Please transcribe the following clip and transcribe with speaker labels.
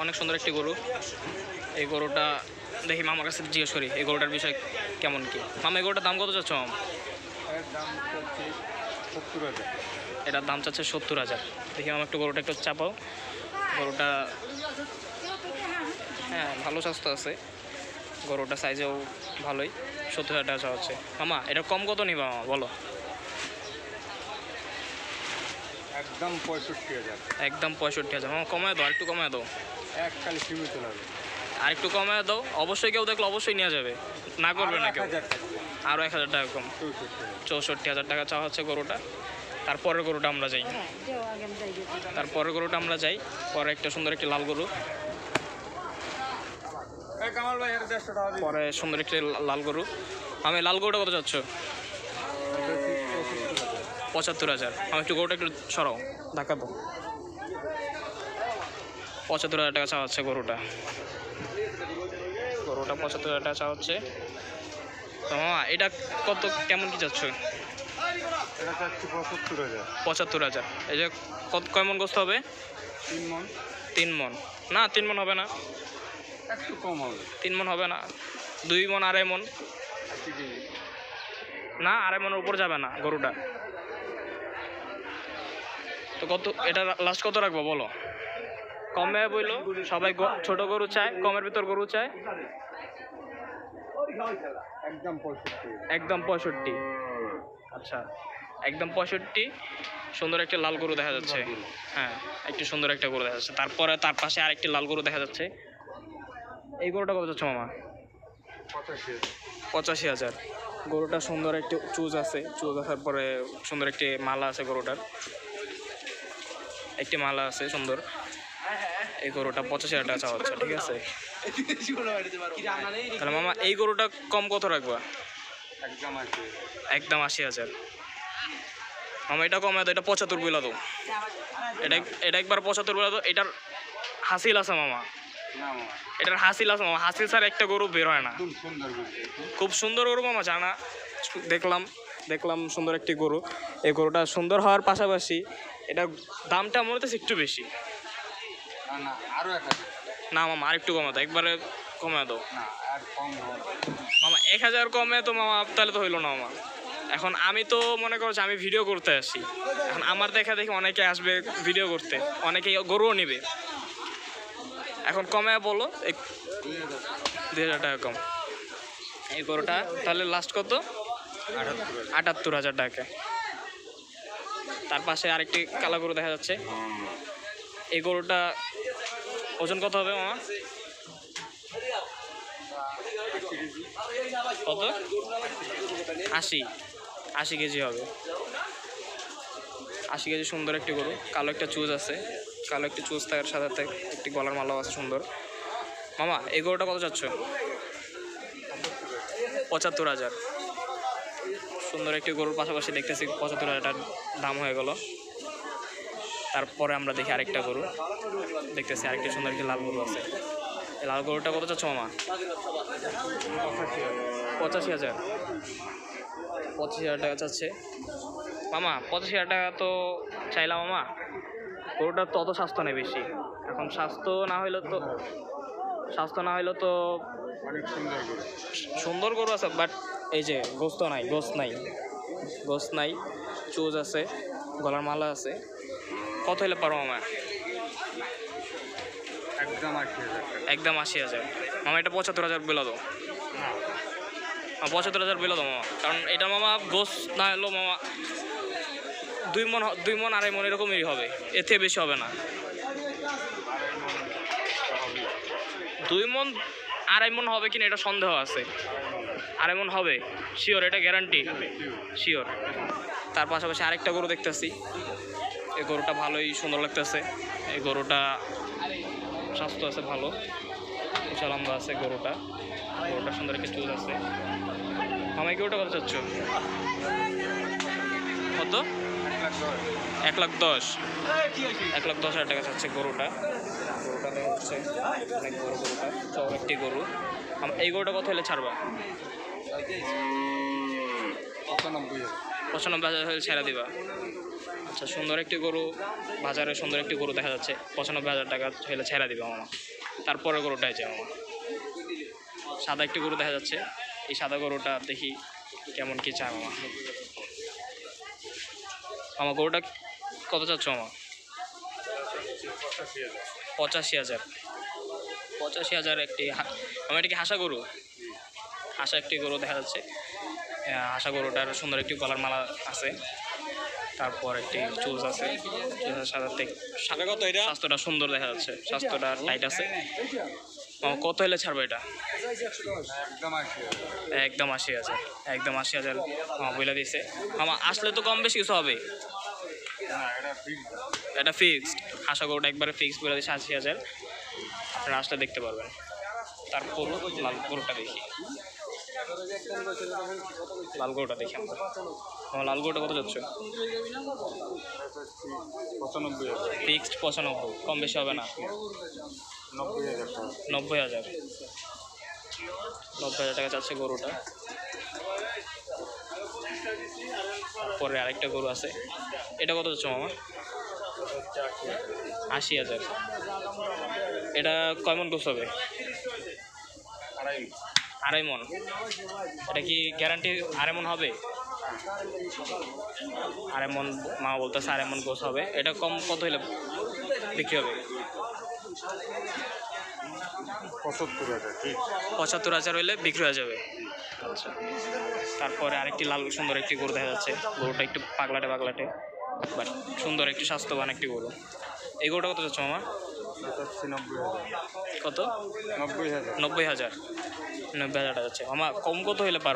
Speaker 1: অনেক সুন্দর একটি গরু। এই গরুটা দেখি মামার কাছে জিজ্ঞেস করি এই গরুটার বিষয় কেমন কি। মামা এই গরুটার দাম কত চাচ্ছ? এটার দাম চাচ্ছে 70,000। দেখি মামা একটু গরুটা একটু চাপাও। গরুটা হ্যাঁ ভালো স্বাস্থ্য আছে, গরুটা সাইজেও ভালোই। 70,000 টাকা চাওয়া হচ্ছে। মামা এটা কম কত নিবা মামা বলো?
Speaker 2: একদম 65,000।
Speaker 1: একদম 65,000। মামা কমায় দাও, আরেকটু কমায় দাও।
Speaker 2: এককালে সীমিত লাগবে,
Speaker 1: আর একটু কমায় দাও। অবশ্যই কেউ দেখলে অবশ্যই নেওয়া যাবে, না করবে না কেউ।
Speaker 2: 1,000 টাকা।
Speaker 1: আরও 1,000 টাকা কম, 64,000 টাকা চাওয়া হচ্ছে গরুটা। তারপরের গরুটা আমরা যাই, তারপরের গরুটা আমরা যাই। পরে একটা সুন্দর একটি লাল গরু, পরে সুন্দর একটি লাল গরু। আমি লাল গরুটা কত চাচ্ছ? 75,000। আমি একটু গরুটা একটু সরাও, দেখাবো। 75,000 টাকা চাওয়া হচ্ছে গরুটা। গরুটা 75,000 টাকা চাওয়া হচ্ছে। তো মামা এটা কত কেমন কি চাচ্ছ?
Speaker 2: এটা চাচ্ছি 75,000।
Speaker 1: 75,000। এই যে কত কয় মন গোস্ত হবে?
Speaker 2: 3 মণ।
Speaker 1: 3 মন না, 3 মন হবে না,
Speaker 2: একটু কম হবে।
Speaker 1: 3 মন হবে না, 2 মন 2.5 মন না, 2.5 মনের উপর যাবে না গরুটা। তো কত এটা লাস্ট কত রাখবো বলো? কমে বইলো, সবাই ছোট গরু চায়, কমের ভিতর গরু চায়।
Speaker 2: একদম 65।
Speaker 1: একদম 65। আচ্ছা একদম 65। সুন্দর একটা লাল গরু দেখা যাচ্ছে। হ্যাঁ একটু সুন্দর একটা গরু দেখা যাচ্ছে। তারপরে তার পাশে আরেকটি লাল গরু দেখা যাচ্ছে। এই গরুটা কত যাচ্ছে মামা? 85,000। গরুটা সুন্দর একটি চুজ আছে, চুজ আসার পরে সুন্দর একটি মালা আছে গরুটার, একটি মালা আছে সুন্দর। এই গরুটা 85,000 টাকা চাওয়া হচ্ছে, ঠিক আছে। তাহলে মামা এই গরুটা কম কত রাখবা? একদম 80,000। মামা এটা কমে দাও, এটা 75 বলে দাও। এটা একবার 75 বলে দাও। এটার হাসিল আছে মামা, এটার হাসিল আছে মামা। হাসিল স্যার একটা গরু বের হয় না। খুব সুন্দর গরু মামা, জানা দেখলাম সুন্দর একটি গরু। এই গরুটা সুন্দর হওয়ার পাশাপাশি এটার দামটা মনে হচ্ছে একটু বেশি। না মামা আর একটু কমে দাও, একবারে কমে দাও মামা। 1,000 কমে তো মামা তাহলে তো হইলো না মামা। এখন আমি তো মনে করছি আমি ভিডিও করতে আসি, এখন আমার দেখা দেখি অনেকে আসবে ভিডিও করতে, অনেকে গরুও নিবে। এখন কমে বলো, 2,000 টাকা কম। এই গরুটা তাহলে লাস্ট কত? 78,000 টাকা। তার পাশে আরেকটি কালো গরু দেখা যাচ্ছে। এই গরুটা ওজন কত হবে মামা? কত? 80 কেজি হবে। 80 কেজি। সুন্দর একটি গরু, কালো একটা চুজ আছে, কালো একটি চুজ থাকার সাথে একটি গলার মালাও আছে সুন্দর। মামা এই গরুটা কত চাচ্ছ? 75,000। সুন্দর একটি গরুর পাশাপাশি দেখতেছি 75,000 টাকার দাম হয়ে গেল। তারপরে আমরা দেখি আরেকটা গরু, দেখতেছি আরেকটি সুন্দর একটি লাল গরু আছে। এই লাল গরুটা কত চাচ্ছ মামা? 85,000। 25,000 টাকা চাচ্ছে মামা। 25,000 টাকা তো চাইলাম মামা। গরুটার তো অত স্বাস্থ্য নেই বেশি। এখন স্বাস্থ্য না হইলে তো
Speaker 2: অনেক
Speaker 1: সুন্দর গরু আছে, বাট এই যে গোস্ত নাই, চুজ আছে, গলার মালা আছে। কত হইলে পারো মামা? একদম 80,000। মামা এটা 75,000 বেলা দাও। 75,000 বেলা দাও মামা, কারণ এটা মামা গোস্ত না হলো মামা 2 মন 2.5 মন এরকমই হবে, এর থেকে বেশি হবে না। 2 মন 2.5 মন হবে কিনা এটা সন্দেহ আছে। 2.5 মন হবে শিওর, এটা গ্যারান্টি শিওর। তার পাশাপাশি আরেকটা গরু দেখতেছি। এই গরুটা ভালোই সুন্দর লাগতেছে। এই গরুটা স্বাস্থ্য আছে ভালো, লম্বা আছে গরুটা সুন্দর একটা চুল আছে। আমায় গরুটা কত চাচ্ছ? কত? 1,10,000। 1,10,000 টাকা চাচ্ছে গরুটা হচ্ছে অনেক বড় গরুটা, চড় একটি গরু। এই গরুটা কত হলে ছাড়বা? 95,000 হলে ছেড়ে দিবা। আচ্ছা, সুন্দর একটি গরু, বাজারে সুন্দর একটি গরু দেখা যাচ্ছে, 95,000 টাকা হলে ছেড়ে দিবে মামা। তারপরে গরুটাই আছে মামা, সাদা একটি গরু দেখা যাচ্ছে। এই সাদা গরুটা দেখি কেমন কি চায় মামা। মামা গরুটা কত চাচ্ছ মামা? 85,000। 85,000 একটি আমার এটা কি হাসা গরু? হাসা একটি গরু দেখা যাচ্ছে। হাসা গরুটার সুন্দর একটি গলার মালা আছে, তারপর একটি চুজ আছে, সাদাতে
Speaker 2: সাদা কত এটা?
Speaker 1: স্বাস্থ্যটা সুন্দর দেখা যাচ্ছে, স্বাস্থ্যটা টাইট আছে। মামা কত হলে ছাড়বে এটা?
Speaker 2: একদম 80,000।
Speaker 1: একদম 80,000। একদম 80,000 মামা বলে দিছে। মামা আসলে তো কম বেশি কিছু হবে।
Speaker 2: না এটা ফিক্স।
Speaker 1: এটা ফিক্সড, হাসা গরুটা একবারে ফিক্সড বলে দিচ্ছে 80,000। আপনারা আসলে দেখতে পারবেন। তারপর লাল গরুটা দেখি, লাল গরুটা দেখি আমরা। আমার লাল গরুটা কত যাচ্ছে?
Speaker 2: 95,000।
Speaker 1: ফিক্সড 95, কম বেশি হবে না।
Speaker 2: 90,000 টাকা।
Speaker 1: 90,000। 90,000 টাকা চাচ্ছে গরুটা। তারপরে আরেকটা গরু আছে, এটা কত যাচ্ছে মামা? 80,000। এটা কয় মন গোছ হবে? 2.5 মন। এটা কি গ্যারান্টি 2.5 মন হবে? 2.5 মন মামা বলতেছে, 2.5 মন গোছ হবে। এটা কম কত হলে বিক্রি হবে?
Speaker 2: 75,000 ঠিক।
Speaker 1: 75,000 হইলে বিক্রি হয়ে যাবে। আচ্ছা, তারপরে আরেকটি লাল সুন্দর একটি গরু দেখা যাচ্ছে। গরুটা একটু পাগলাটে পাগলাটে, বাট সুন্দর একটি স্বাস্থ্যবান একটি গরু। এই গরুটা কত যাচ্ছে মামা?
Speaker 2: 90,000।
Speaker 1: কত?
Speaker 2: 90,000।
Speaker 1: 90,000। 90,000 টাকা যাচ্ছে মামা। কম কত হইলে পারবো?